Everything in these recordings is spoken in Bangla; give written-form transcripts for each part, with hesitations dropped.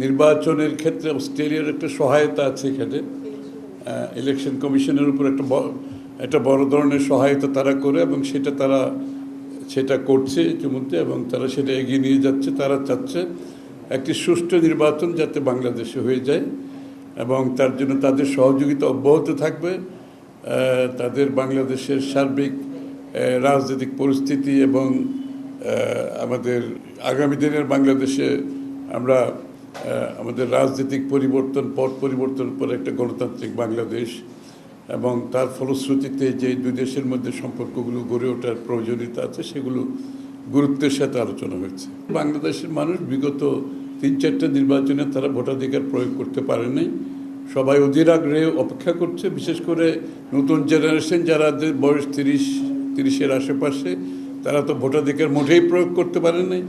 নির্বাচনের ক্ষেত্রে অস্ট্রেলিয়ার একটা সহায়তা আছে এখানে। ইলেকশন কমিশনের উপর একটা বড় ধরনের সহায়তা তারা করে এবং সেটা করছে ইতিমধ্যে এবং তারা সেটা এগিয়ে নিয়ে যাচ্ছে। তারা চাচ্ছে একটি সুষ্ঠু নির্বাচন যাতে বাংলাদেশে হয়ে যায় এবং তার জন্য তাদের সহযোগিতা অব্যাহত থাকবে। তাদের বাংলাদেশের সার্বিক রাজনৈতিক পরিস্থিতি এবং আমাদের আগামী দিনের বাংলাদেশে আমরা আমাদের রাজনৈতিক পট পরিবর্তন করে একটা গণতান্ত্রিক বাংলাদেশ এবং তার ফলশ্রুতিতে যে দুই দেশের মধ্যে সম্পর্কগুলো গড়ে ওঠার প্রয়োজনীয়তা আছে সেগুলো গুরুত্বের সাথে আলোচনা হয়েছে। বাংলাদেশের মানুষ বিগত 3-4টা নির্বাচনে তারা ভোটাধিকার প্রয়োগ করতে পারে নাই। সবাই অধীর আগ্রহে অপেক্ষা করছে, বিশেষ করে নতুন জেনারেশন যারা বয়স 30-এর আশেপাশে, তারা তো ভোটাধিকার মোটেই প্রয়োগ করতে পারে নাই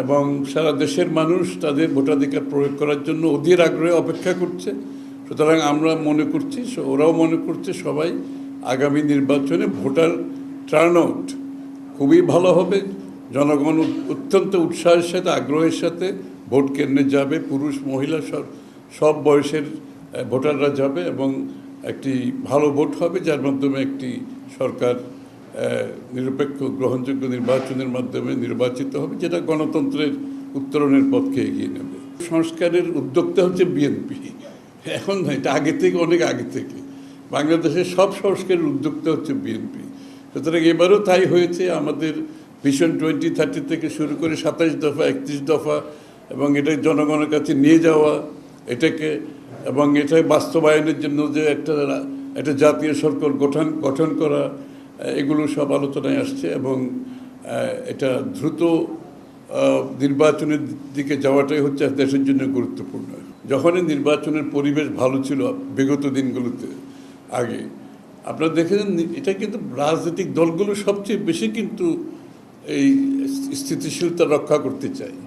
এবং সারা দেশের মানুষ তাদের ভোটাধিকার প্রয়োগ করার জন্য অধীর আগ্রহে অপেক্ষা করছে। সুতরাং আমরা মনে করছি, ওরাও মনে করছে, সবাই আগামী নির্বাচনে ভোটার টার্ন আউট খুবই ভালো হবে। জনগণ অত্যন্ত উৎসাহের সাথে আগ্রহের সাথে ভোট কেন্দ্রে যাবে, পুরুষ মহিলা সব বয়সের ভোটাররা যাবে এবং একটি ভালো ভোট হবে যার মাধ্যমে একটি সরকার নিরপেক্ষ গ্রহণযোগ্য নির্বাচনের মাধ্যমে নির্বাচিত হবে, যেটা গণতন্ত্রের উত্তরণের পথকে এগিয়ে নেবে। সংস্কারের উদ্যোক্তা হচ্ছে বিএনপি, এখন না, এটা অনেক আগে থেকে বাংলাদেশের সব সংস্কারের উদ্যোক্তা হচ্ছে বিএনপি। সুতরাং এবারও তাই হয়েছে। আমাদের ভিশন 2030 থেকে শুরু করে 27 দফা 31 দফা এবং এটা জনগণের কাছে নিয়ে যাওয়া এটাকে এবং এটা বাস্তবায়নের জন্য যে একটা জাতীয় সরকার গঠন করা, এগুলো সব আলোচনায় আসছে এবং এটা দ্রুত নির্বাচনের দিকে যাওয়াটাই হচ্ছে দেশের জন্য গুরুত্বপূর্ণ। যখনই নির্বাচনের পরিবেশ ভালো ছিল বিগত দিনগুলোতে আগে, আপনারা দেখেছেন এটা কিন্তু রাজনৈতিক দলগুলো সবচেয়ে বেশি কিন্তু এই স্থিতিশীলতা রক্ষা করতে চায়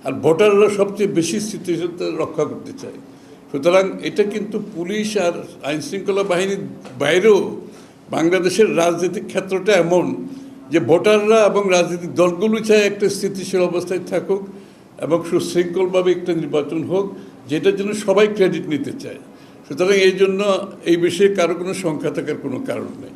আর ভোটাররা সবচেয়ে বেশি স্থিতিশীলতা রক্ষা করতে চায়। সুতরাং এটা কিন্তু পুলিশ আর আইনশৃঙ্খলা বাহিনীর বাইরেও বাংলাদেশের রাজনৈতিক ক্ষেত্রটা এমন যে ভোটাররা এবং রাজনৈতিক দলগুলো চায় একটা স্থিতিশীল অবস্থায় থাকুক এবং সুশৃঙ্খলভাবে একটা নির্বাচন হোক, যেটার জন্য সবাই ক্রেডিট নিতে চায়। সুতরাং এই জন্য এই বিষয়ে কারো কোনো শঙ্কা থাকার কোনো কারণ নেই।